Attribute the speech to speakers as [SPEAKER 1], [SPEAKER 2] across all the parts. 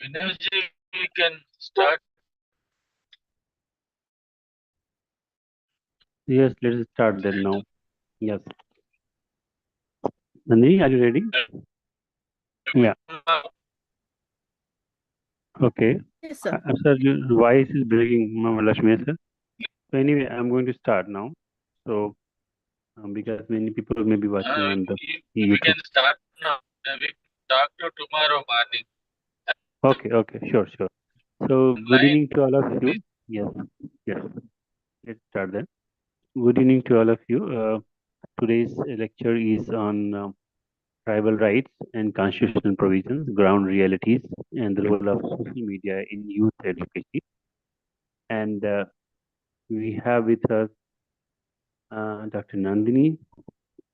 [SPEAKER 1] Vinayji, we can start.
[SPEAKER 2] Yes, let's start then now. Yes. Nandini, are you ready? Yeah. Okay.
[SPEAKER 3] Yes, sir.
[SPEAKER 2] Sir, your voice is breaking, Mama Lakshmi, sir. So anyway, I'm going to start now. So because many people may be watching on the
[SPEAKER 1] We
[SPEAKER 2] YouTube.
[SPEAKER 1] can start now. We can talk to tomorrow morning.
[SPEAKER 2] Okay, okay, sure, sure. So good
[SPEAKER 1] Line,
[SPEAKER 2] evening to all of you.
[SPEAKER 1] please.
[SPEAKER 2] Yes, yes. Let's start then. Good evening to all of you. Today's lecture is on tribal rights and constitutional provisions, ground realities, and the role of social media in youth education. And we have with us Dr. Nandini.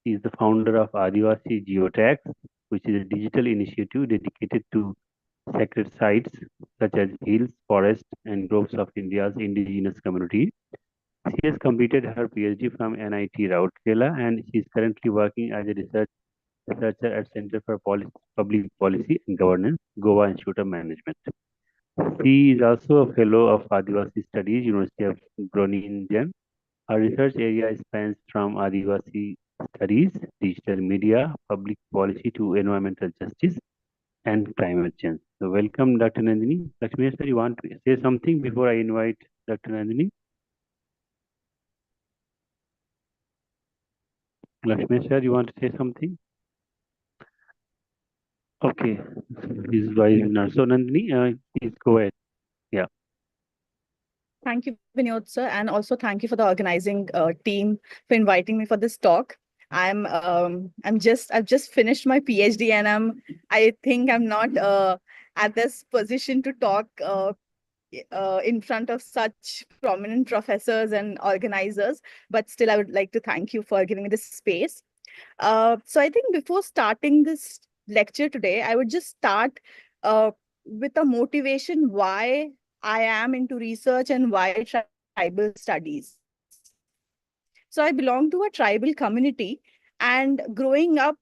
[SPEAKER 2] She is the founder of Adivasi Geotags, which is a digital initiative dedicated to sacred sites such as hills, forests, and groves of India's indigenous community. She has completed her PhD from NIT Rourkela, and she is currently working as a researcher at Center for Public Policy and Governance, Goa Institute of Management. She is also a fellow of Adivasi Studies, University of Groningen. Her research area spans from Adivasi studies, digital media, public policy to environmental justice and climate change. So welcome, Dr. Nandini. Lakshmi sir, you want to say something before I invite Dr. Nandini? Lakshmi sir, you want to say something? Okay, this is why not. So Nandini, please go ahead. Yeah.
[SPEAKER 3] Thank you, Vinod, sir, and also thank you for the organizing team for inviting me for this talk. I've just finished my PhD, and I think I'm not at this position to talk in front of such prominent professors and organizers. But still, I would like to thank you for giving me this space. So I think before starting this lecture today, I would just start uh, with a motivation why I am into research and why tribal studies. So I belong to a tribal community, and growing up,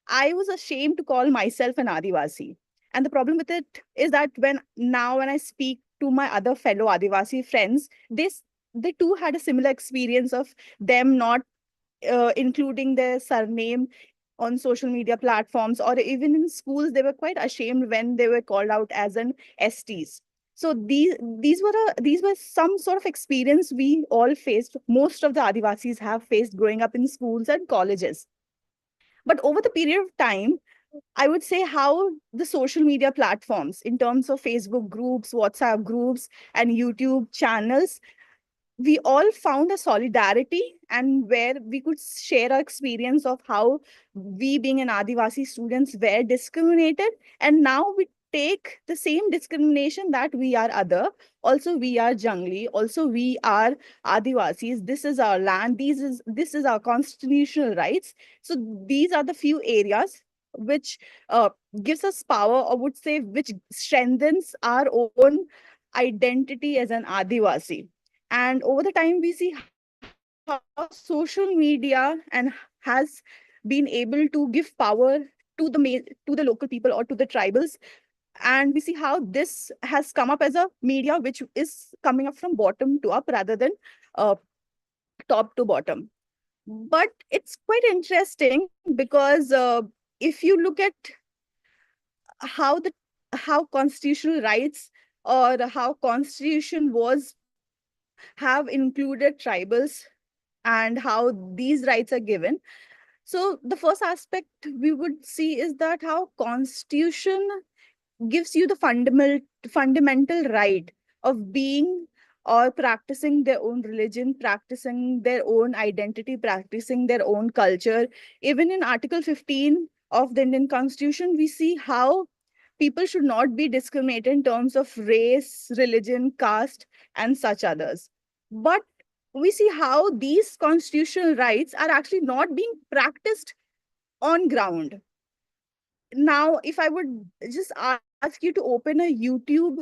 [SPEAKER 3] I was ashamed to call myself an Adivasi. And the problem with it is that when I speak to my other fellow Adivasi friends, they too had a similar experience of them not including their surname on social media platforms, or even in schools they were quite ashamed when they were called out as an STs. So these were some sort of experience we all faced, most of the Adivasis have faced growing up in schools and colleges. But over the period of time, I would say how the social media platforms, in terms of Facebook groups, WhatsApp groups, and YouTube channels, we all found a solidarity, and where we could share our experience of how we being an Adivasi students were discriminated, and now we take the same discrimination that we are other, also we are jungli, also we are Adivasis, this is our land, this is our constitutional rights. So these are the few areas which gives us power, or would say which strengthens our own identity as an Adivasi. And over the time, we see how social media and has been able to give power to the local people or to the tribals. And we see how this has come up as a media which is coming up from bottom to up rather than uh, top to bottom. But it's quite interesting because if you look at how the how constitutional rights, or how constitution was have included tribals and how these rights are given. So the first aspect we would see is that how constitution gives you the fundamental right of being or practicing their own religion, practicing their own identity, practicing their own culture. Even in Article 15 of the Indian Constitution, we see how people should not be discriminated in terms of race, religion, caste, and such others. But we see how these constitutional rights are actually not being practiced on ground. Now, if I would just ask you to open a YouTube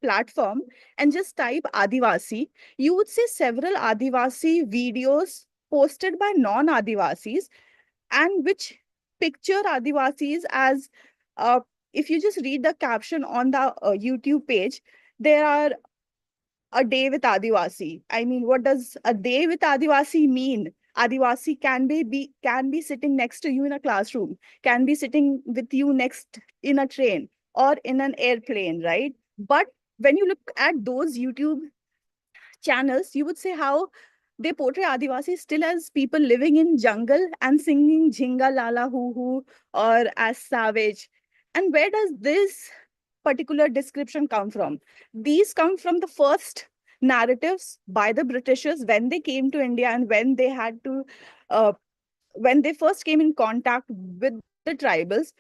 [SPEAKER 3] platform and just type Adivasi, you would see several Adivasi videos posted by non-Adivasis, and which picture Adivasis as if you just read the caption on the YouTube page, there are a day with Adivasi. I mean, what does a day with Adivasi mean? Adivasi can be sitting next to you in a classroom, can be sitting with you next in a train or in an airplane, right? But when you look at those YouTube channels, you would say how they portray Adivasi still as people living in jungle and singing Jhinga Lala Hoo Hoo or as savage. And where does this particular description come from? These come from the first narratives by the Britishers when they came to India and when they had to, when they first came in contact with the tribals,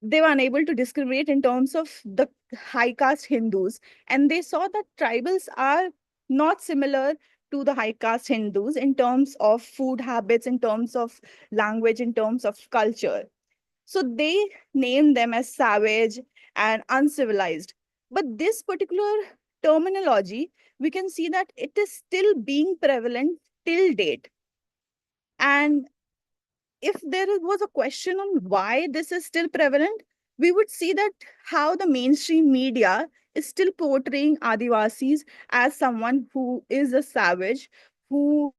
[SPEAKER 3] they were unable to discriminate in terms of the high caste Hindus. And they saw that tribals are not similar to the high caste Hindus in terms of food habits, in terms of language, in terms of culture. So they name them as savage and uncivilized. But this particular terminology, we can see that it is still being prevalent till date. And if there was a question on why this is still prevalent, we would see that how the mainstream media is still portraying Adivasis as someone who is a savage, who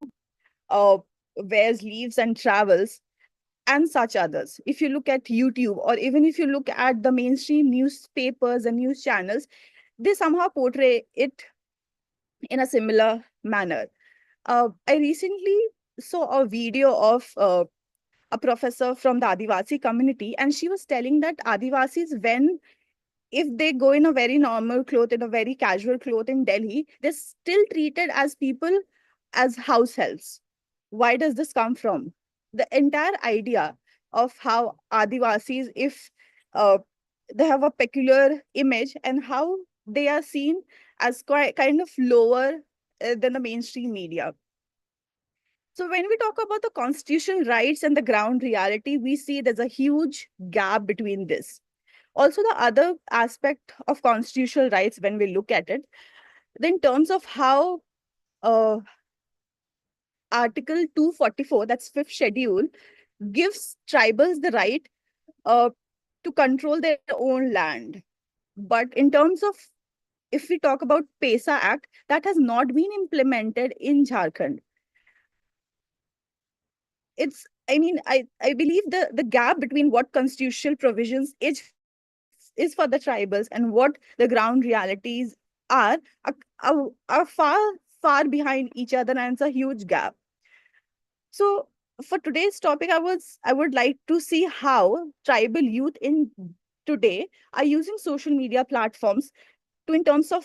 [SPEAKER 3] uh, wears leaves and travels, and such others. If you look at YouTube, or even if you look at the mainstream newspapers and news channels, they somehow portray it in a similar manner. I recently saw a video of a professor from the Adivasi community, and she was telling that Adivasis, when if they go in a very normal cloth, in a very casual cloth in Delhi, they're still treated as people, as house helps. Why does this come from? The entire idea of how Adivasis, if uh, they have a peculiar image and how they are seen as quite kind of lower than the mainstream media. So when we talk about the constitutional rights and the ground reality, we see there's a huge gap between this. Also, the other aspect of constitutional rights, when we look at it, in terms of how uh, Article 244, that's fifth schedule, gives tribals the right uh, to control their own land. But in terms of, if we talk about PESA Act, that has not been implemented in Jharkhand. It's, I mean, I believe the gap between what constitutional provisions is for the tribals and what the ground realities are are far far behind each other, and it's a huge gap. So for today's topic, I would like to see how tribal youth in today are using social media platforms to, in terms of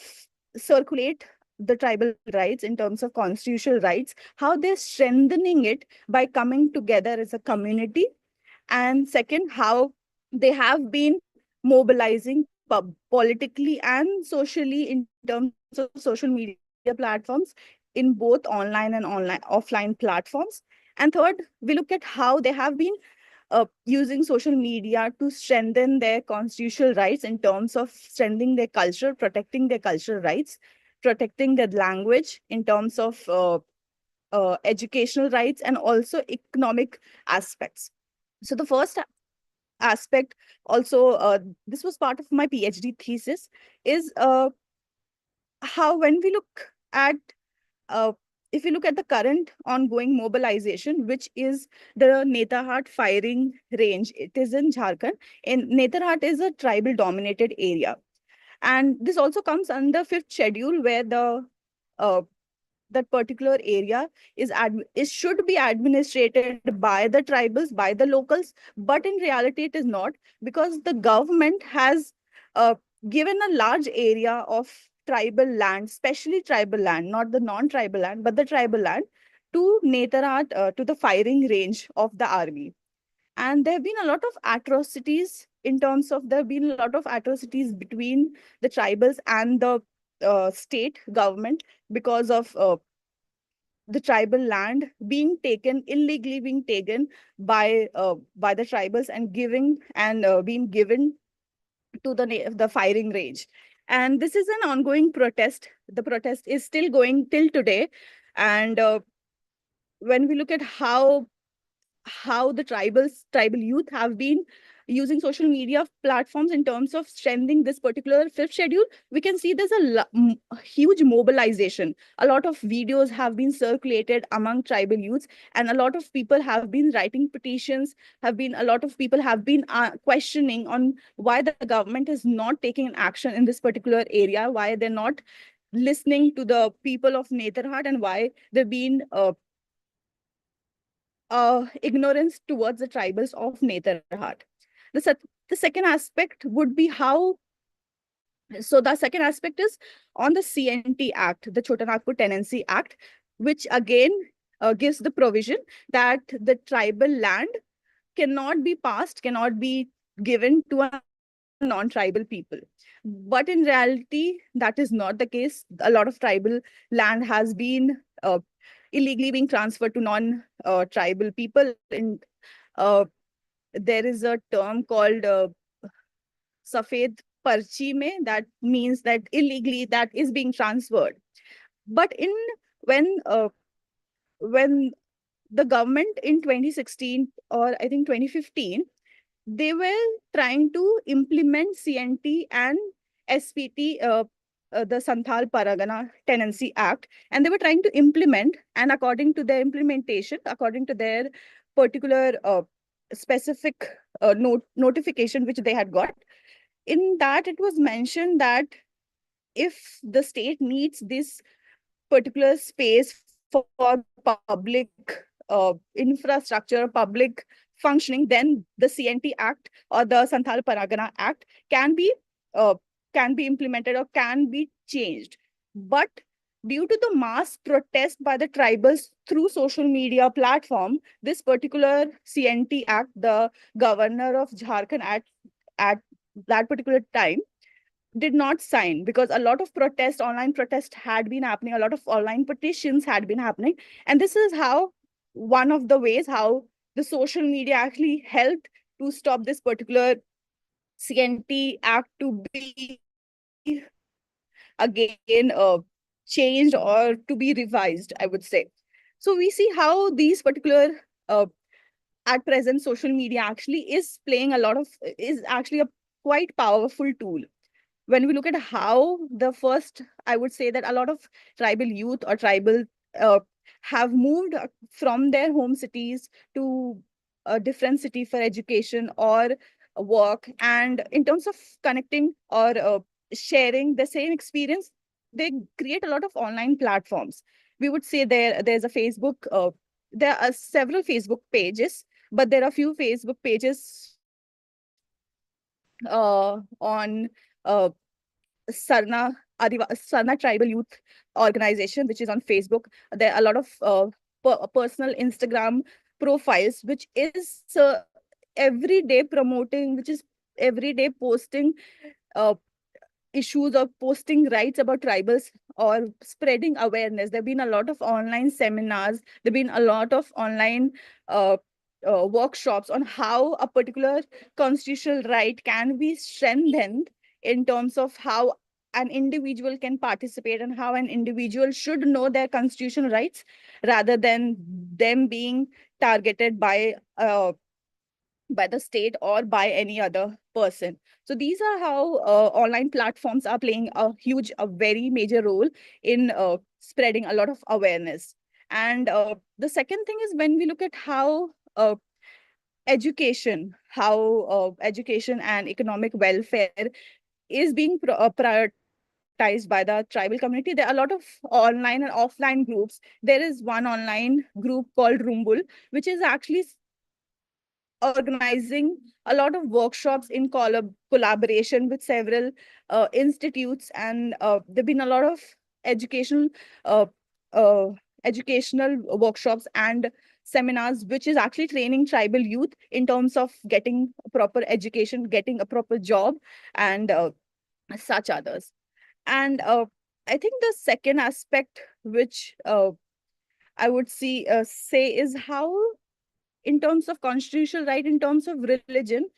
[SPEAKER 3] circulate the tribal rights, in terms of constitutional rights, how they're strengthening it by coming together as a community. And second, how they have been mobilizing politically and socially in terms of social media platforms in both online and offline platforms. And third, we look at how they have been using social media to strengthen their constitutional rights in terms of strengthening their culture, protecting their cultural rights, protecting their language in terms of educational rights, and also economic aspects. So the first aspect, also, this was part of my PhD thesis, is how when we look at uh, if you look at the current ongoing mobilization, which is the Netarhat firing range, it is in Jharkhand. In Netarhat is a tribal dominated area. And this also comes under fifth schedule, where the uh, that particular area is should be administrated by the tribals, by the locals, but in reality it is not, because the government has uh, given a large area of tribal land, especially tribal land, not the non-tribal land, but the tribal land, to Netarhat, to the firing range of the army. And there have been a lot of atrocities in terms of, there have been a lot of atrocities between the tribals and the state government, because of the tribal land being taken, illegally being taken by the tribals, and being given to the firing range. And this is an ongoing protest. The protest is still going till today. And when we look at how the tribal youth have been using social media platforms in terms of strengthening this particular fifth schedule, we can see there's a huge mobilization. A lot of videos have been circulated among tribal youths, and a lot of people have been writing petitions, a lot of people have been questioning on why the government is not taking an action in this particular area, why they're not listening to the people of Netherhat, and why they've been ignorance towards the tribals of Netherhat. The second aspect would be how, so the second aspect is on the CNT Act, the Chota Nagpur Tenancy Act, which again gives the provision that the tribal land cannot be passed, cannot be given to a non-tribal people. But in reality, that is not the case. A lot of tribal land has been illegally being transferred to non-tribal people. And there is a term called Safed Parchi mein, that means that illegally that is being transferred. But in when the government in 2016 or I think 2015, they were trying to implement CNT and SPT, the Santhal Paragana Tenancy Act, and they were trying to implement, and according to their implementation, according to their particular specific notification which they had got, in that it was mentioned that if the state needs this particular space for public infrastructure, public functioning, then the CNT Act or the Santhal Paragana Act can be implemented or can be changed. But due to the mass protest by the tribals through social media platform, this particular CNT Act, the governor of Jharkhand at that particular time did not sign, because a lot of protest, online protest had been happening, a lot of online petitions had been happening. And this is how one of the ways how the social media actually helped to stop this particular CNT Act to be again changed or to be revised, I would say. So we see how these particular at present social media actually is playing a lot of, is actually a quite powerful tool. When we look at how the first, I would say that a lot of tribal youth or tribal uh, have moved from their home cities to a different city for education or work. And in terms of connecting or sharing the same experience, they create a lot of online platforms. We would say there's a Facebook, there are several Facebook pages, but there are few Facebook pages on Sarna Sarna Tribal Youth Organization, which is on Facebook. There are a lot of personal Instagram profiles, which is every day promoting, which is every day posting uh, issues or posting rights about tribals or spreading awareness. There have been a lot of online seminars. There have been a lot of online uh, workshops on how a particular constitutional right can be strengthened in terms of how an individual can participate and how an individual should know their constitutional rights rather than them being targeted by the state or by any other person. So these are how online platforms are playing a very major role in spreading a lot of awareness. And the second thing is when we look at how education and economic welfare is being prioritized by the tribal community. There are a lot of online and offline groups. There is one online group called Rumbul, which is actually organizing a lot of workshops in collaboration with several institutes, and there've been a lot of educational uh, uh, educational workshops and seminars, which is actually training tribal youth in terms of getting proper education, getting a proper job, and such others. And I think the second aspect, which I would say, is how in terms of constitutional right, in terms of religion,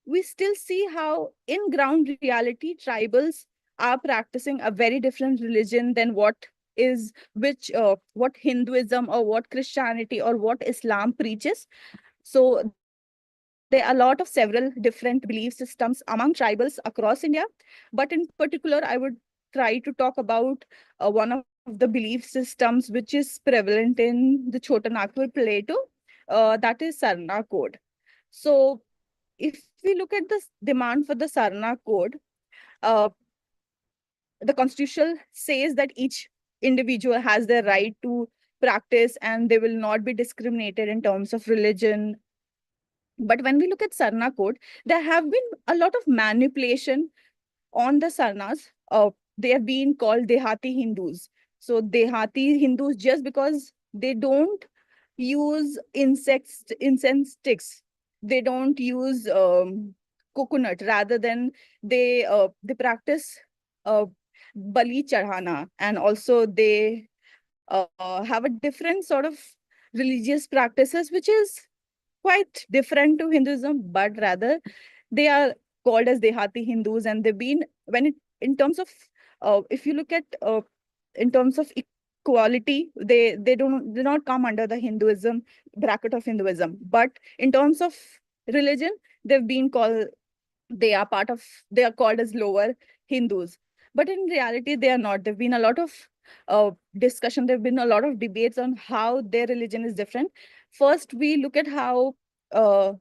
[SPEAKER 3] we still see how in ground reality, tribals are practicing a very different religion than what Hinduism or what Christianity or what Islam preaches. So there are a lot of several different belief systems among tribals across India. But in particular, I would try to talk about one of the belief systems which is prevalent in the Chotanagpur Plateau, that is Sarna code. So if we look at the demand for the Sarna code, uh, the constitution says that each individual has the right to practice and they will not be discriminated in terms of religion. But when we look at Sarna code, there have been a lot of manipulation on the Sarnas. They have been called Dehati Hindus. So Dehati Hindus, just because they don't use incense sticks, they don't use coconut, rather than they practice uh, bali chadhana, and also they have a different sort of religious practices which is quite different to Hinduism, but rather they are called as Dehati Hindus, and they've been in terms of if you look at in terms of equality, they not come under the Hinduism bracket of Hinduism, but in terms of religion, they've been called they are called as lower Hindus. But in reality, they are not. There've been a lot of discussion. There've been a lot of debates on how their religion is different. First, we look at how uh,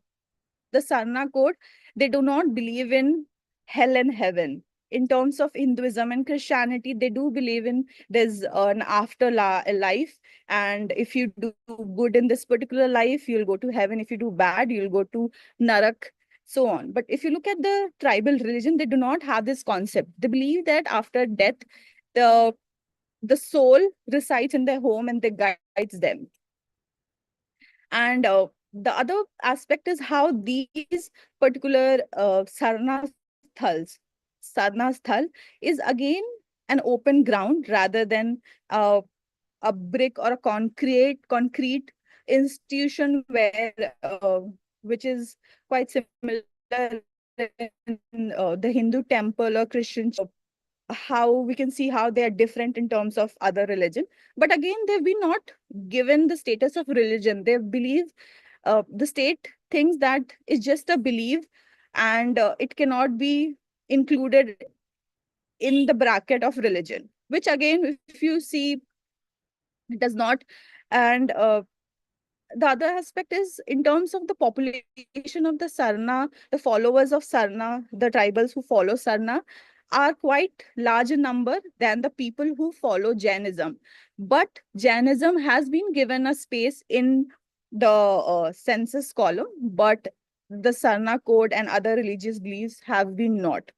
[SPEAKER 3] the Sarna code, they do not believe in hell and heaven. In terms of Hinduism and Christianity, they do believe in there's an life, and if you do good in this particular life, you'll go to heaven. If you do bad, you'll go to Narak, so on. But if you look at the tribal religion, they do not have this concept. They believe that after death, the the soul resides in their home and they guides them. And the other aspect is how these particular sarna sthal is again an open ground rather than a brick or a concrete institution where which is quite similar in the Hindu temple or Christian how we can see how they are different in terms of other religion. But again, they've been not given the status of religion. They believe the state thinks that it's just a belief, and it cannot be included in the bracket of religion, which again, if you see, it does not. And the other aspect is in terms of the population of the Sarna, the followers of Sarna, the tribals who follow Sarna are quite large in number than the people who follow Jainism. But Jainism has been given a space in the census column, but the Sarna code and other religious beliefs have been not.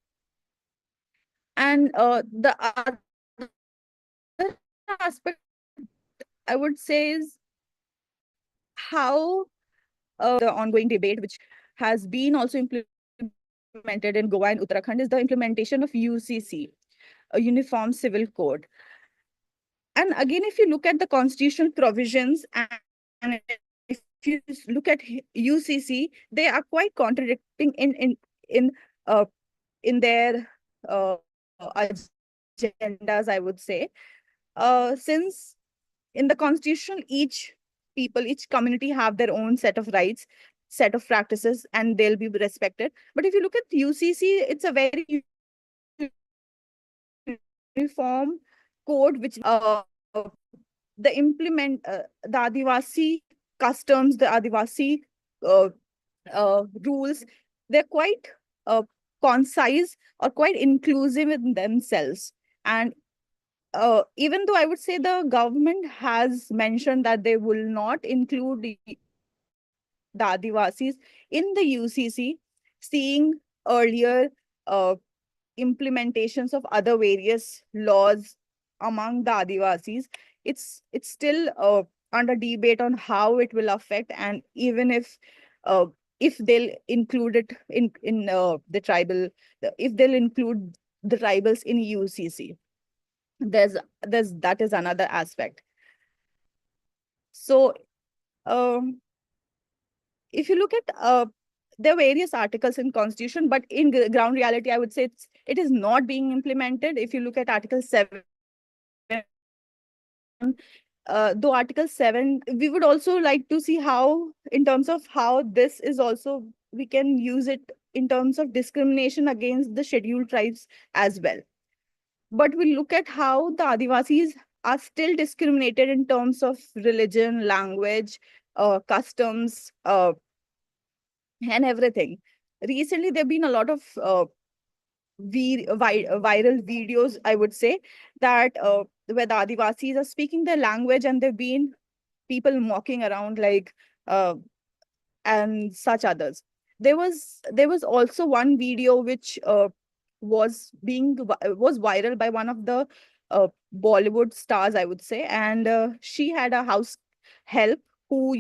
[SPEAKER 3] And the other aspect I would say is how the ongoing debate, which has been also implemented in Goa and Uttarakhand, is the implementation of UCC, a Uniform Civil Code. And again, if you look at the constitutional provisions and if you look at UCC, they are quite contradicting in uh, in their agendas, I would say. Since in the constitution, each community have their own set of rights, set of practices, and they'll be respected. But if you look at UCC, it's a very uniform code, which the Adivasi customs, the Adivasi uh, rules, they're quite concise or quite inclusive in themselves. And even though I would say the government has mentioned that they will not include the Adivasis in the UCC, seeing earlier implementations of other various laws among the Adivasis, it's still under debate on how it will affect, and even if they'll include it in the tribal, if they'll include the tribals in UCC. There's that is another aspect. So um, if you look at there are various articles in constitution, but in ground reality, I would say it is not being implemented. If you look at Article 7, though Article 7, we would also like to see how, in terms of how this is also use it in terms of discrimination against the scheduled tribes as well. But we look at how the Adivasis are still discriminated in terms of religion, language, customs, and everything. Recently, there have been a lot of viral videos, I would say, that where the Adivasis are speaking their language, and there have been people mocking around, like, uh, and such others. There was also one video which was viral by one of the Bollywood stars, I would say, and she had a house help who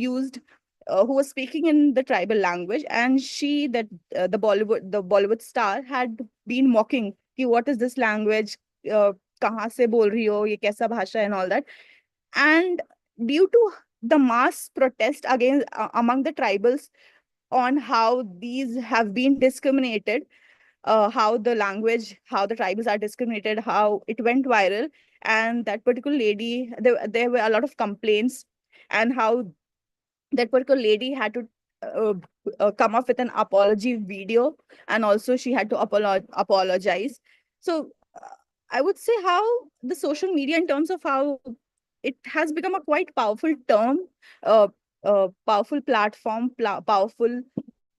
[SPEAKER 3] was speaking in the tribal language, and the Bollywood star had been mocking, ki, what is this language, uh, kahan se bol rahi ho, ye kaisa bhasha, and all that. And due to the mass protest against among the tribals on how these have been discriminated, how the language, how the tribes are discriminated, how it went viral. And that particular lady, there were a lot of complaints, and how that particular lady had to uh, come up with an apology video, and also she had to apologize. So I would say how the social media, in terms of how it has become a quite powerful term, uh, powerful platform, powerful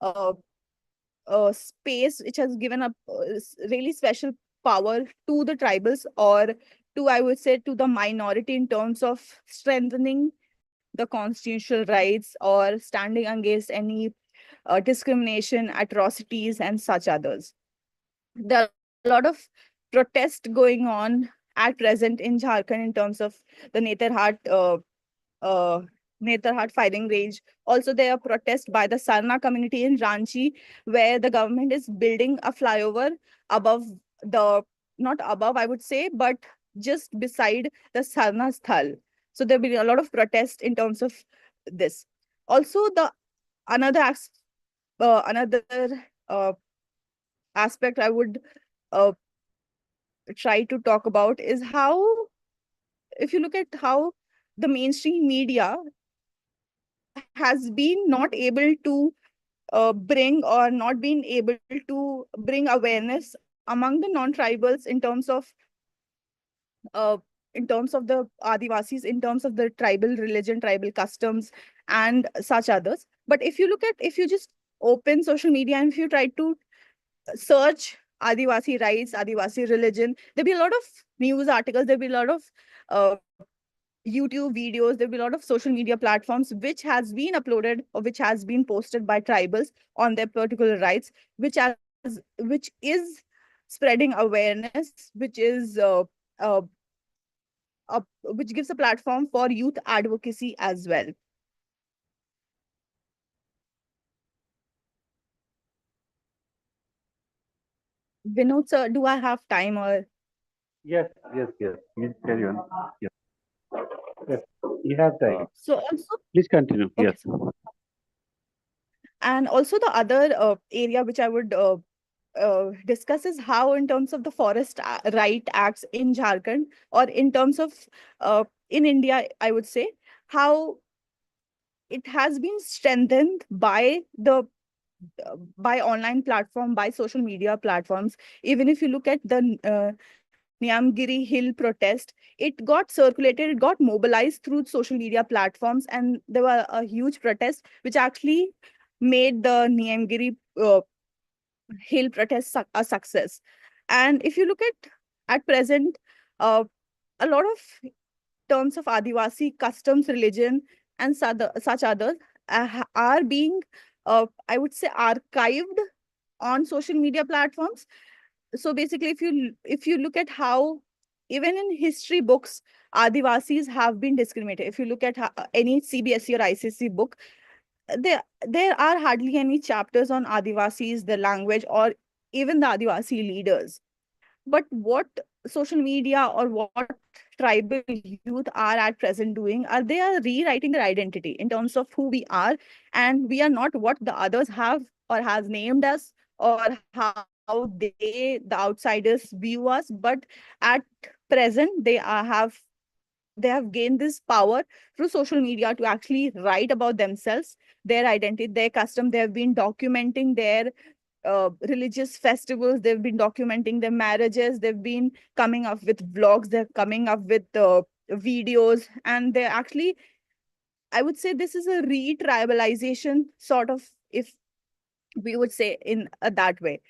[SPEAKER 3] uh, space, which has given a really special power to the tribals, or to, I would say, to the minority, in terms of strengthening the constitutional rights or standing against any discrimination, atrocities, and such others. There are a lot of protest going on at present in Jharkhand in terms of the uh, Netherhat firing range. Also, there are protests by the Sarna community in Ranchi, where the government is building a flyover above the, not above, I would say, but just beside the Sarna Sthal. So there will be a lot of protest in terms of this. Also, the another as, another uh, aspect I would uh, try to talk about is how, if you look at how the mainstream media has been not able to bring, or not been able to bring awareness among the non-tribals uh, in terms of the Adivasis, in terms of the tribal religion, tribal customs, and such others. But if you just open social media, and if you try to search Adivasi rights, Adivasi religion, there'll be a lot of news articles, there'll be a lot of uh, YouTube videos, there'll be a lot of social media platforms which has been uploaded, or which has been posted by tribals on their particular rights, which is spreading awareness, uh, which gives a platform for youth advocacy as well. Vinod sir, do I have time, or
[SPEAKER 2] Yes, yes, yes. Please carry on. Yes, yes. You have time.
[SPEAKER 3] so also,
[SPEAKER 2] Please continue.
[SPEAKER 3] okay,
[SPEAKER 2] Yes.
[SPEAKER 3] and also the other area which I would discuss is how, in terms of the forest right acts in Jharkhand, or in terms of in India, I would say, how it has been strengthened by the by online platform, by social media platforms. Even if you look at the Niamgiri Hill protest, it got circulated, it got mobilized through social media platforms, and there were a huge protest which actually made the Niamgiri Hill protest a success. And if you look at present, uh, a lot of terms of Adivasi customs, religion, and such others are being, I would say, archived on social media platforms. So basically, if you look at how, even in history books, Adivasis have been discriminated. If you look at any CBSE or ICSE book, there are hardly any chapters on Adivasis, the language, or even the Adivasi leaders. But what social media, or what tribal youth are at present doing, they are rewriting their identity in terms of who we are, and we are not what the others have or has named us, or how the outsiders view us. But at present, they have they have gained this power through social media to actually write about themselves, their identity, their custom. They have been documenting their religious festivals. They've been documenting their marriages. They've been coming up with vlogs. They're coming up with videos, and they're actually, I would say, this is a re-tribalization sort of, if we would say in that way.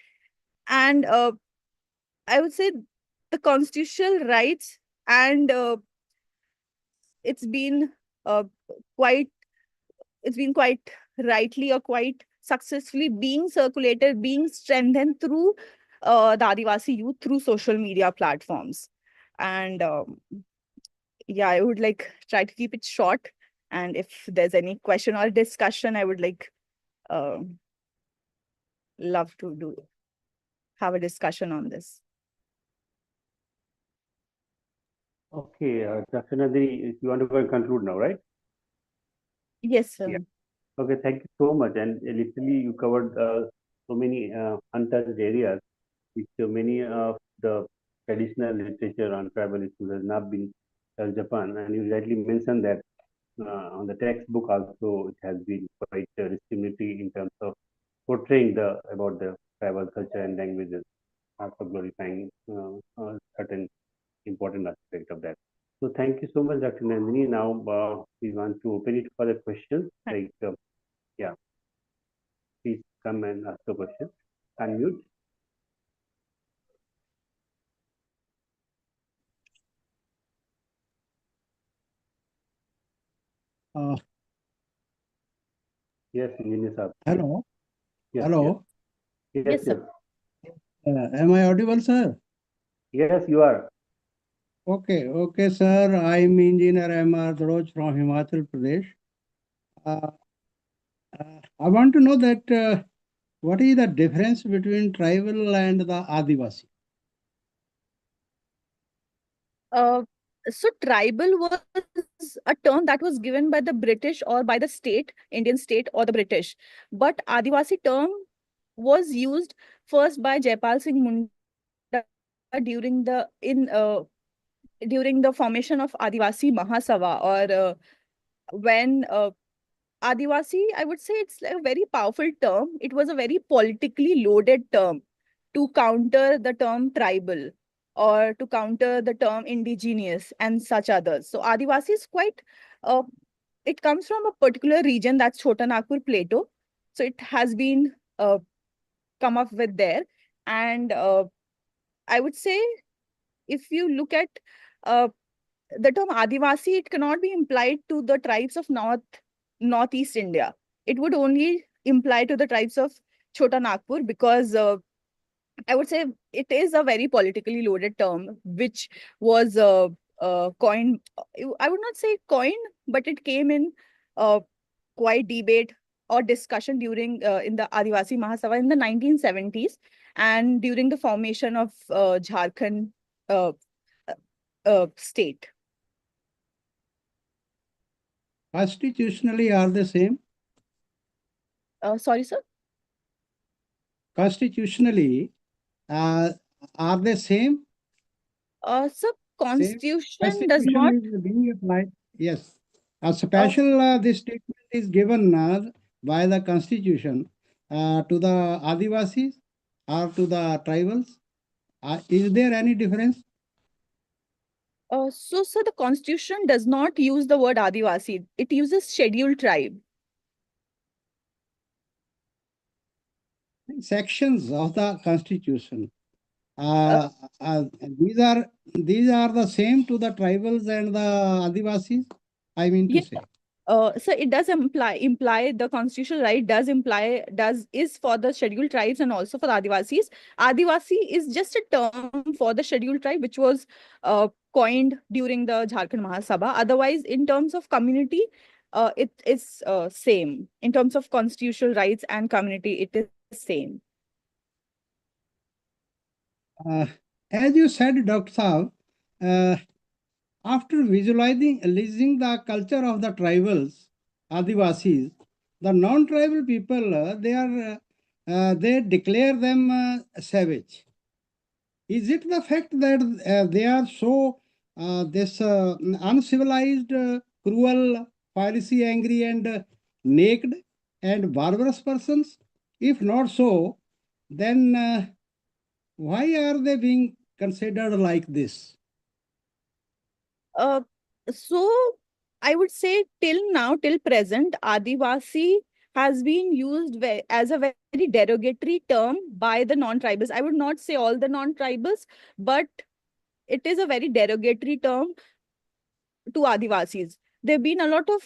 [SPEAKER 3] And I would say the constitutional rights, and it's been uh, quite it's been quite rightly or quite successfully being circulated, being strengthened through the Adivasi youth through social media platforms. And yeah, I would like try to keep it short. And if there's any question or discussion, I would like uh, love to have a discussion on this.
[SPEAKER 2] Okay, Dr. Nandini, you want to conclude now, right?
[SPEAKER 3] Yes,
[SPEAKER 2] Yeah.
[SPEAKER 3] sir.
[SPEAKER 2] Okay, thank you so much. And literally, you covered so many untouched areas, which many of the traditional literature on tribal issues has not been touched upon. And you rightly mentioned that on the textbook also, it has been quite discriminatory in terms of portraying the about the tribal culture and languages, also glorifying certain important aspect of that. So thank you so much, Dr. Nandini. Now we want to open it for the questions. Like, yeah, please come and ask the question. Unmute.
[SPEAKER 4] Uh,
[SPEAKER 2] Yes, Engineer Saab.
[SPEAKER 4] Hello.
[SPEAKER 2] Yes,
[SPEAKER 4] Hello.
[SPEAKER 2] yes,
[SPEAKER 3] Yes,
[SPEAKER 2] yes,
[SPEAKER 3] sir.
[SPEAKER 4] Am I audible, sir?
[SPEAKER 2] yes, you are.
[SPEAKER 4] Okay, sir. I'm Engineer M.R. Dhroj from Himachal Pradesh. Uh, I want to know that what is the difference between tribal and the Adivasi?
[SPEAKER 3] Uh, so tribal was a term that was given by the British or by the state, Indian state or the British. But Adivasi term was used first by Jaipal Singh Munda during during the formation of Adivasi Mahasabha, or when Adivasi, I would say it's like a very powerful term. It was a very politically loaded term to counter the term tribal or to counter the term indigenous and such others. So Adivasi is quite, uh, it comes from a particular region, that's Chota Nagpur Plateau. So it has been come up with there. And I would say if you look at uh, the term Adivasi, it cannot be implied to the tribes of Northeast India. It would only imply to the tribes of Chota Nagpur, because I would say it is a very politically loaded term, which was coined. I would not say coined, but it came in uh, quite debate or discussion during in the Adivasi Mahasabha in the 1970s, and during the formation of Jharkhand uh, state.
[SPEAKER 4] Constitutionally, are they same?
[SPEAKER 3] Sorry, sir.
[SPEAKER 4] Constitutionally, are they same?
[SPEAKER 3] So
[SPEAKER 4] Same.
[SPEAKER 3] constitution does
[SPEAKER 4] Constitution
[SPEAKER 3] not.
[SPEAKER 4] is being applied. Yes. A special this statement is given by the Constitution to the Adivasis or to the tribals. Is there any difference?
[SPEAKER 3] So the constitution does not use the word Adivasi. It uses scheduled tribe.
[SPEAKER 4] Sections of the Constitution.
[SPEAKER 3] Uh,
[SPEAKER 4] These are the same to the tribals and the Adivasis. I mean to
[SPEAKER 3] yeah.
[SPEAKER 4] say.
[SPEAKER 3] So it does imply the constitutional right is for the scheduled tribes and also for the Adivasis. Adivasi is just a term for the scheduled tribe, which was coined during the Jharkhand Mahasabha. Otherwise, in terms of community, it is same. In terms of constitutional rights and community, it is same.
[SPEAKER 4] As you said, Dr. Saab, after visualizing the culture of the tribals, Adivasis, the non-tribal people, they declare them savage. Is it the fact that they are so this uncivilized, cruel, fiercely angry, and naked and barbarous persons? If not so, then why are they being considered like this?
[SPEAKER 3] Uh, so I would say till now, till present, Adivasi has been used as a very derogatory term by the non-tribals. I would not say all the non-tribals, but it is a very derogatory term to Adivasis. There have been a lot of,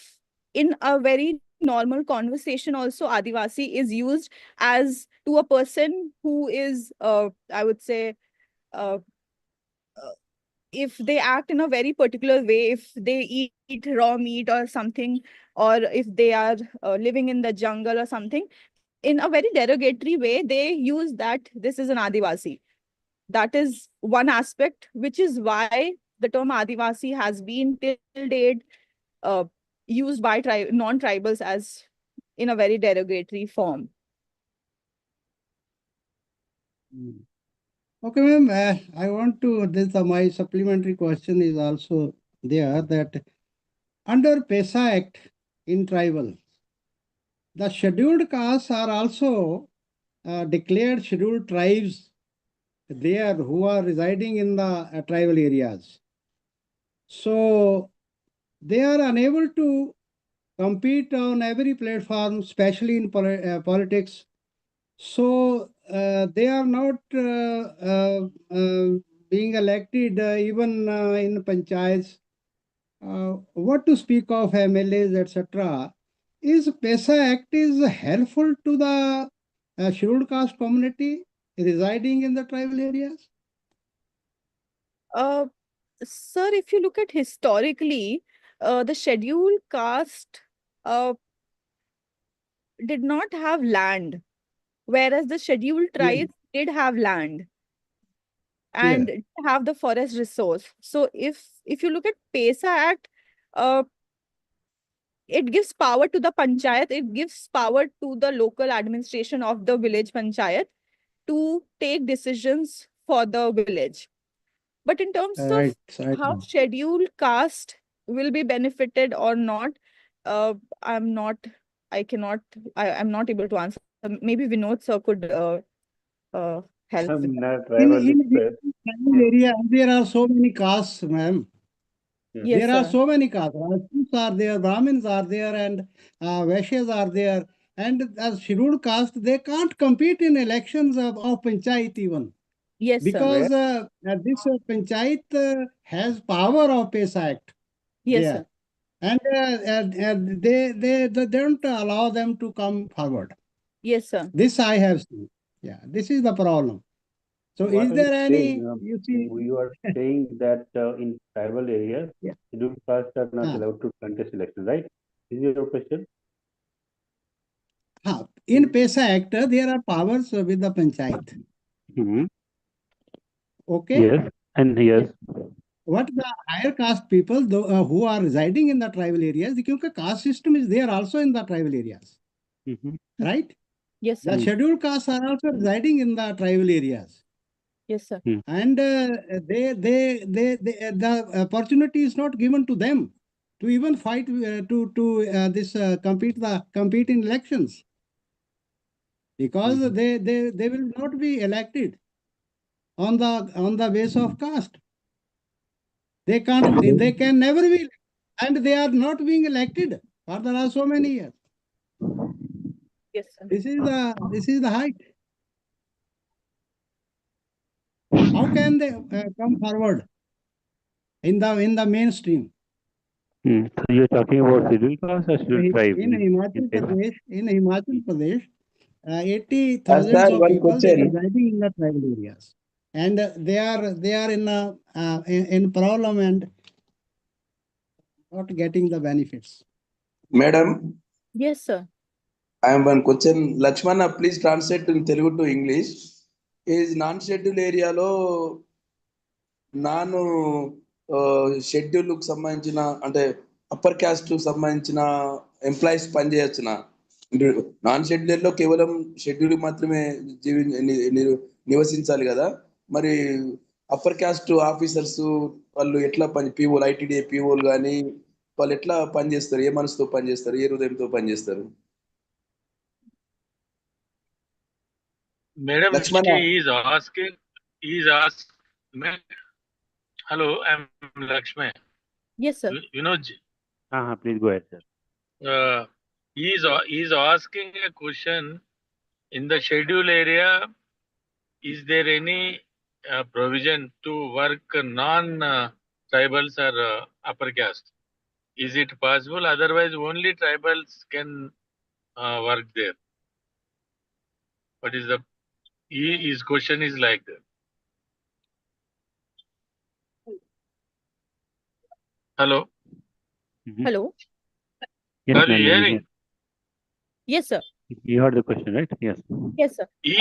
[SPEAKER 3] in a very normal conversation also, Adivasi is used as to a person who is, I would say, uh, if they act in a very particular way, if they eat raw meat or something, or if they are living in the jungle or something, in a very derogatory way, they use that this is an Adivasi. That is one aspect, which is why the term Adivasi has been till date uh, used by non-tribals as in a very derogatory form.
[SPEAKER 4] Okay, ma'am. I want to, my supplementary question is also there that under PESA Act in tribal, the scheduled castes are also declared scheduled tribes there who are residing in the tribal areas. So they are unable to compete on every platform, especially in politics. So they are not being elected even in panchayats. What to speak of MLAs, etc. Is PESA Act is helpful to the scheduled caste community residing in the tribal areas?
[SPEAKER 3] Uh, Sir, if you look at historically, the scheduled caste uh, did not have land, whereas the scheduled
[SPEAKER 4] Yes,
[SPEAKER 3] tribes did have land
[SPEAKER 4] yes,
[SPEAKER 3] and did have the forest resource. So if you look at PESA Act, uh, it gives power to the panchayat, it gives power to the local administration of the village panchayat to take decisions for the village. But in terms of
[SPEAKER 4] right, right.
[SPEAKER 3] how scheduled caste will be benefited or not, uh, I'm not, I cannot, I'm not able to answer. Maybe Vinod sir could help with
[SPEAKER 2] I'm
[SPEAKER 3] that.
[SPEAKER 2] not
[SPEAKER 4] In,
[SPEAKER 2] tribal
[SPEAKER 4] in,
[SPEAKER 2] express.
[SPEAKER 4] in tribal area, there are so many castes, ma'am.
[SPEAKER 2] Yeah.
[SPEAKER 3] Yes,
[SPEAKER 4] There are
[SPEAKER 3] sir.
[SPEAKER 4] so many castes. Rajputs are there, Brahmins are there, and Vaishyas are there. And as scheduled caste, they can't compete in elections of panchayat even.
[SPEAKER 3] Yes, sir.
[SPEAKER 4] Because this panchayat has power of PESA Act
[SPEAKER 3] Yes,
[SPEAKER 4] there.
[SPEAKER 3] sir.
[SPEAKER 4] And they don't allow them to come forward.
[SPEAKER 3] Yes, sir.
[SPEAKER 4] This I have seen. Yeah, this is the problem. So
[SPEAKER 2] What
[SPEAKER 4] is
[SPEAKER 2] are you
[SPEAKER 4] there
[SPEAKER 2] saying?
[SPEAKER 4] any, you see,
[SPEAKER 2] You are saying that in tribal areas,
[SPEAKER 4] yeah.
[SPEAKER 2] scheduled castes are not
[SPEAKER 4] uh,
[SPEAKER 2] allowed to contest election, right? Is your question?
[SPEAKER 4] in PESA Act, there are powers with the panchayat.
[SPEAKER 2] Mm-hmm.
[SPEAKER 4] Okay?
[SPEAKER 2] Yes, and
[SPEAKER 4] Yeah.
[SPEAKER 2] yes.
[SPEAKER 4] What the higher caste people who are residing in the tribal areas, because caste system is there also in the tribal areas,
[SPEAKER 2] Mm-hmm.
[SPEAKER 4] right?
[SPEAKER 3] Yes,
[SPEAKER 4] The
[SPEAKER 3] sir.
[SPEAKER 4] scheduled castes are also residing in the tribal areas.
[SPEAKER 3] Yes, sir.
[SPEAKER 4] And the opportunity is not given to them to even fight to this compete in elections, because
[SPEAKER 2] Mm-hmm.
[SPEAKER 4] they will not be elected on the base of caste. They can never be, and they are not being elected for the last so many years.
[SPEAKER 3] Yes, sir.
[SPEAKER 4] This is the height. How can they come forward in the mainstream?
[SPEAKER 2] So you're talking about scheduled caste or scheduled tribe
[SPEAKER 4] In
[SPEAKER 2] in
[SPEAKER 4] Himachal
[SPEAKER 2] PESA?
[SPEAKER 4] Pradesh, 80,000
[SPEAKER 5] Sir,
[SPEAKER 4] of
[SPEAKER 5] one
[SPEAKER 4] people, they are
[SPEAKER 5] question.
[SPEAKER 4] residing in the tribal areas, and they are in problem and not getting the benefits.
[SPEAKER 5] Madam,
[SPEAKER 3] Yes, sir.
[SPEAKER 5] I am one question. Lakshmana, please translate in Telugu to English. Is non-scheduled area lo non షెడ్యూల్కి సంబంధించిన అంటే upper caste సంబంధించిన employees పనిచేయచ్చున non షెడ్యూల్లో కేవలం schedule మాత్రమే నివసించాలి కదా మరి అప్పర్ క్యాస్ట్ ఆఫీసర్స్ వాళ్ళు ఎట్లా పీఓలు ఐటీడీఏ పీఓలు కానీ వాళ్ళు ఎట్లా పనిచేస్తారు, ఏ మనసుతో పనిచేస్తారు, ఏ హృదయంతో పనిచేస్తారు?
[SPEAKER 1] Madam,
[SPEAKER 5] Lakshmana,
[SPEAKER 1] he is asking, hello, I'm Lakshmi.
[SPEAKER 3] Yes, sir.
[SPEAKER 1] Vinod,
[SPEAKER 2] Please go ahead, sir.
[SPEAKER 1] he is asking a question. In the schedule area, is there any provision to work non-tribals or upper caste? Is it possible? Otherwise, only tribals can work there. What is his question is like that. Hello,
[SPEAKER 3] Hello.
[SPEAKER 2] Yes,
[SPEAKER 1] are you
[SPEAKER 2] ma'am.
[SPEAKER 1] hearing?
[SPEAKER 3] Yes, sir.
[SPEAKER 2] You heard the question, right? Yes.
[SPEAKER 3] Yes, sir.
[SPEAKER 1] He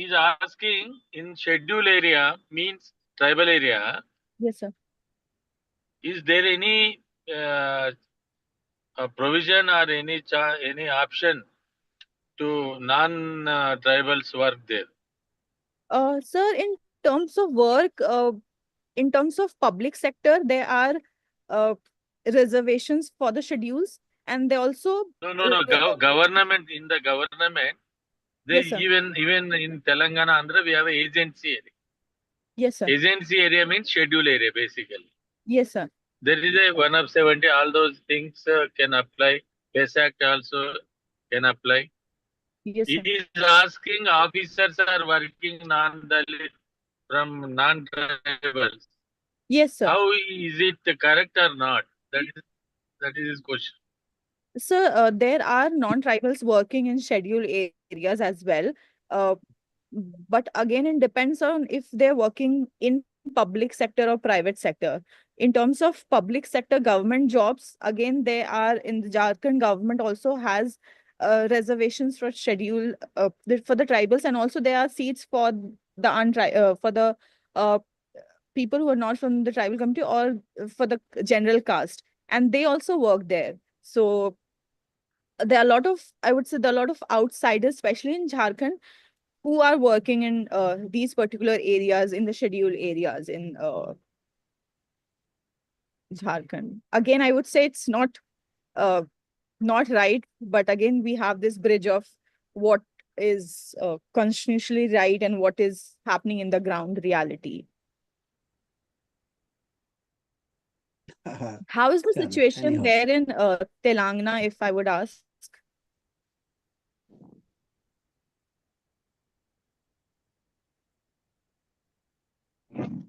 [SPEAKER 1] is asking in schedule area means tribal area.
[SPEAKER 3] Yes, sir.
[SPEAKER 1] Is there any provision or any option to non-tribals work there?
[SPEAKER 3] Sir, in terms of work, in terms of public sector, there are uh, reservations for the schedules, and they also
[SPEAKER 1] No. Government, in the government, they
[SPEAKER 3] Yes, sir.
[SPEAKER 1] even in Telangana, Andhra, we have an agency area.
[SPEAKER 3] Yes, sir.
[SPEAKER 1] Agency area means schedule area basically.
[SPEAKER 3] Yes, sir.
[SPEAKER 1] There is a 1 of 70. All those things can apply. PES Act also can apply.
[SPEAKER 3] Yes,
[SPEAKER 1] He
[SPEAKER 3] sir.
[SPEAKER 1] is asking officers are working non-Dalit from non-tribals.
[SPEAKER 3] Yes, sir.
[SPEAKER 1] How is it correct or not? That is his question.
[SPEAKER 3] Sir, there are non-tribals working in scheduled areas as well. Uh, but again, it depends on if they're working in public sector or private sector. In terms of public sector government jobs, again, they are in the Jharkhand government also has reservations for schedule for the tribals, and also there are seats for the for the uh, people who are not from the tribal community or for the general caste, and they also work there. So there are a lot of, I would say, there are a lot of outsiders, especially in Jharkhand, who are working in these particular areas, in the scheduled areas in Jharkhand. Again, I would say it's uh, not right, but again, we have this bridge of what is constitutionally right and what is happening in the ground reality. How is the
[SPEAKER 4] Chalo,
[SPEAKER 3] situation
[SPEAKER 4] anyhow.
[SPEAKER 3] there in Telangana, if I would ask?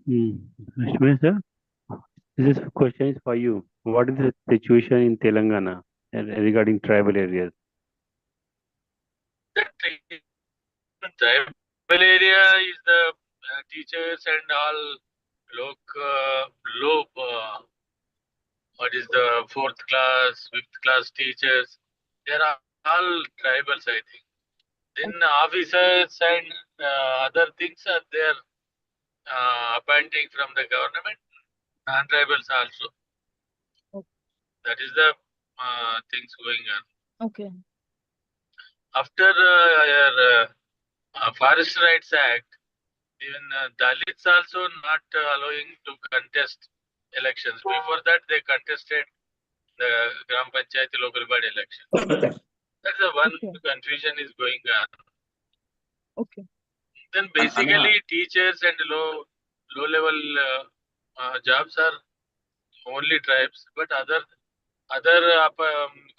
[SPEAKER 2] Ashwin, sir, this question is for you. What is the situation in Telangana regarding tribal areas?
[SPEAKER 1] The tribal area is the teachers and all low, what is the 4th class, 5th class teachers. They are all tribals, I think. Then officers and other things are there appointing from the government, non-tribals also.
[SPEAKER 3] Okay.
[SPEAKER 1] That is the things going on.
[SPEAKER 3] Okay.
[SPEAKER 1] After Forest Rights Act, even Dalits also not allowing to contest elections. Before that, they contested the Gram Panchayati local body election. That's the one confusion is going on.
[SPEAKER 3] Okay.
[SPEAKER 1] Then basically teachers and low level jobs are only tribes, but other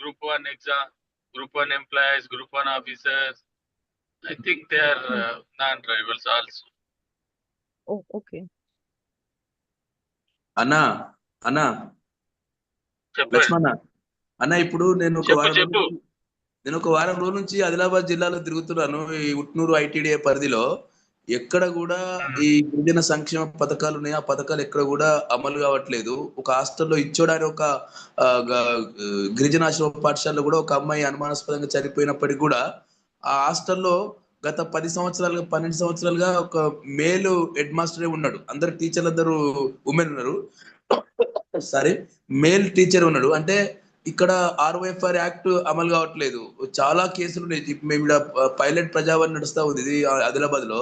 [SPEAKER 1] group 1 exam, group 1 employees, group 1 officers, I think they are non-tribals also.
[SPEAKER 3] Oh, okay.
[SPEAKER 5] అన్నా అన్నా
[SPEAKER 1] చెప్పండి.
[SPEAKER 5] లక్ష్మణ అన్న, ఇప్పుడు నేను ఒక వారం రోజుల నుంచి ఆదిలాబాద్ జిల్లాలో తిరుగుతున్నాను. ఈ ఉట్నూరు ఐటీడీఏ పరిధిలో ఎక్కడ కూడా ఈ గిరిజన సంక్షేమ పథకాలు ఉన్నాయి. ఆ పథకాలు ఎక్కడ కూడా అమలు కావట్లేదు. ఒక హాస్టల్లో ఇచ్చోడానికి ఒక గిరిజన ఆశ్రమ పాఠశాలలో కూడా ఒక అమ్మాయి అనుమానాస్పదంగా చనిపోయినప్పటికీ కూడా ఆ హాస్టల్లో గత 10 సంవత్సరాలుగా 12 సంవత్సరాలుగా ఒక మేలు హెడ్ మాస్టరే ఉన్నాడు. అందరు టీచర్లు అందరూ ఉమెన్ ఉన్నారు. సారీ, మేల్ టీచర్ ఉన్నాడు. అంటే ఇక్కడ ఆర్ఓఎఫ్ఆర్ యాక్ట్ అమలు కావట్లేదు. చాలా కేసులు ఉన్నాయి. మేము ఇక్కడ పైలట్ ప్రజావాణి నడుస్తా ఉంది ఇది ఆదిలాబాద్ లో.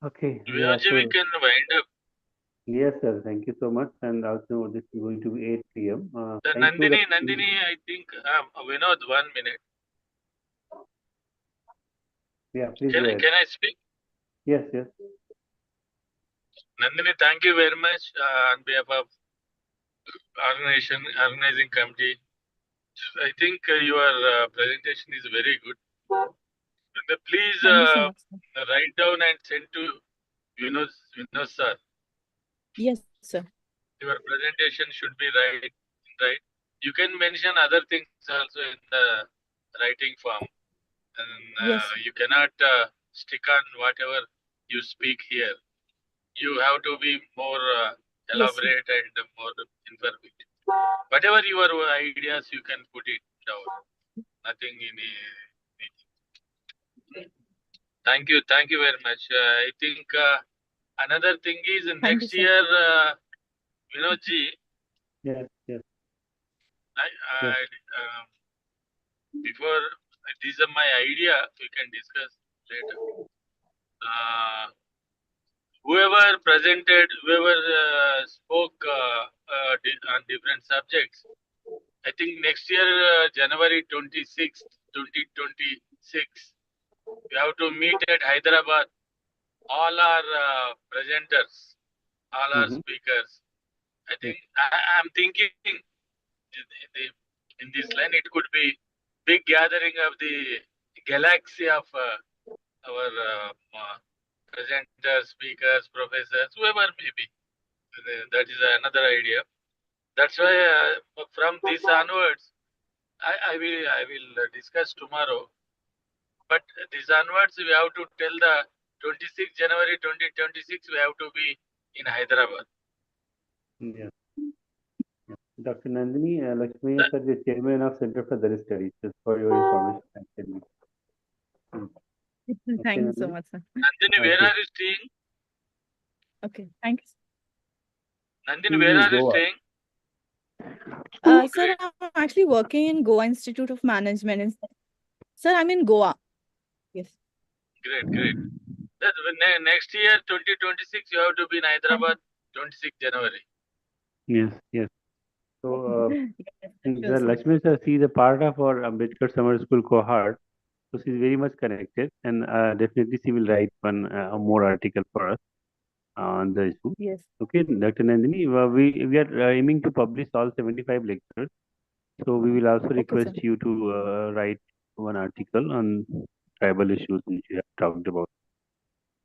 [SPEAKER 2] Okay.
[SPEAKER 1] Vinoji, we can wind up.
[SPEAKER 2] Yes, sir. Thank you so much. And also, this is going to be 8 p.m.
[SPEAKER 1] The
[SPEAKER 2] Thank you.
[SPEAKER 1] Nandini, I think, Vinod, 1 minute.
[SPEAKER 2] Yeah, please go ahead.
[SPEAKER 1] Can I speak?
[SPEAKER 2] Yes, yes.
[SPEAKER 1] Nandini, thank you very much on behalf of organizing committee. I think your presentation is very good. Please
[SPEAKER 3] Thank you so much, sir.
[SPEAKER 1] write down and send to Vinod sir.
[SPEAKER 3] Yes, sir.
[SPEAKER 1] Your presentation should be right. You can mention other things also in the writing form. And
[SPEAKER 3] Yes.
[SPEAKER 1] you cannot stick on whatever you speak here. You have to be more
[SPEAKER 3] Yes, sir.
[SPEAKER 1] elaborate and more informative. Whatever your ideas, you can put it down. Nothing in Thank you very much. I think another thing is
[SPEAKER 3] Thank you,
[SPEAKER 1] next
[SPEAKER 3] sir.
[SPEAKER 1] year, Vinodji,
[SPEAKER 2] Yes, yes.
[SPEAKER 1] I before these are my idea, we can discuss later. Whoever presented, whoever spoke on different subjects, I think next year, January 26th, 2026, we have to meet at Hyderabad. All our presenters, all our speakers. I think I'm thinking in this line it could be big gathering of the galaxy of our presenters, speakers, professors, whoever may be. That is another idea. That's why from this onwards, I will discuss tomorrow. But this onwards, we have to tell the 26th January 2026, we have to be in Hyderabad.
[SPEAKER 2] Yeah. Dr. Nandini, Lakshmi sir is the chairman of Center for Dalit Studies, just for your information.
[SPEAKER 3] Thank you so much, sir.
[SPEAKER 1] Nandini, where are you staying?
[SPEAKER 3] Okay, thank you.
[SPEAKER 1] Nandini, where are you staying?
[SPEAKER 3] Sir, I'm actually working in Goa Institute of Management. Sir, I'm in Goa. Yes.
[SPEAKER 1] Great. Next year, 2026, you have to be in Hyderabad, 26 January.
[SPEAKER 2] Yes. So,
[SPEAKER 3] Sure, sir.
[SPEAKER 2] Lakshmi sir, she is a part of our Ambedkar Summer School cohort. So she's very much connected, and definitely she will write one more article for us on the issue.
[SPEAKER 3] Yes.
[SPEAKER 2] Okay, Dr. Nandini, we are aiming to publish all 75 lectures. So we will also request you to write one article on tribal issues which you have talked about.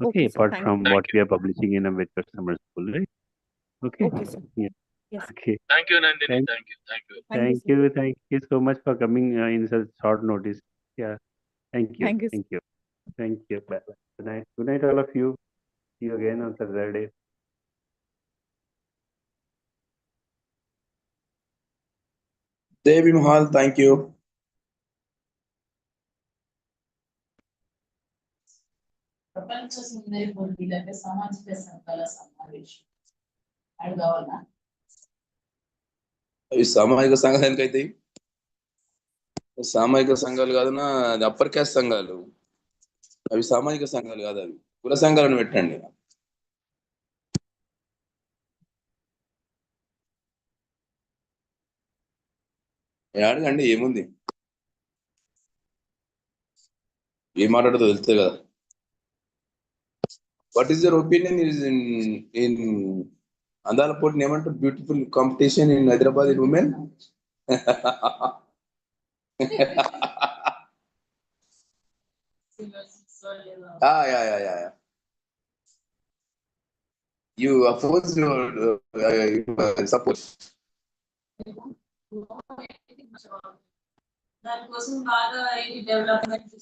[SPEAKER 2] Okay,
[SPEAKER 3] sir.
[SPEAKER 2] apart from what we are publishing in Ambedkar Summer School, right? Okay,
[SPEAKER 3] sir.
[SPEAKER 2] yeah.
[SPEAKER 3] Yes.
[SPEAKER 2] Okay.
[SPEAKER 1] Thank you, Nandini.
[SPEAKER 2] Thank you so much for coming in such short notice. Yeah. Thank you. Bye. Good night. Good night, all of you. See you again on Saturday.
[SPEAKER 5] Devi Mahal, thank you.
[SPEAKER 6] ప్రపంచ సుందరి పోటీలపై సామాజిక సంఘాల సమావేశం అడగవాలన్నా
[SPEAKER 5] అవి సామాజిక సంఘానికి అయితే సామాజిక సంఘాలు కాదన్నా అది అప్పర్ క్యాస్ట్ సంఘాలు. అవి సామాజిక సంఘాలు కాదు, అవి కుల సంఘాలను పెట్టండి. అడగండి, ఏముంది, ఏం మాట్లాడుతుందో తెలుస్తుంది కదా. What is your opinion in అందాల పోటీని ఏమంటారు? Beautiful competition in Hyderabad in women. Yeah. You oppose your support.
[SPEAKER 6] దానికోసం బాగా డెవలప్మెంట్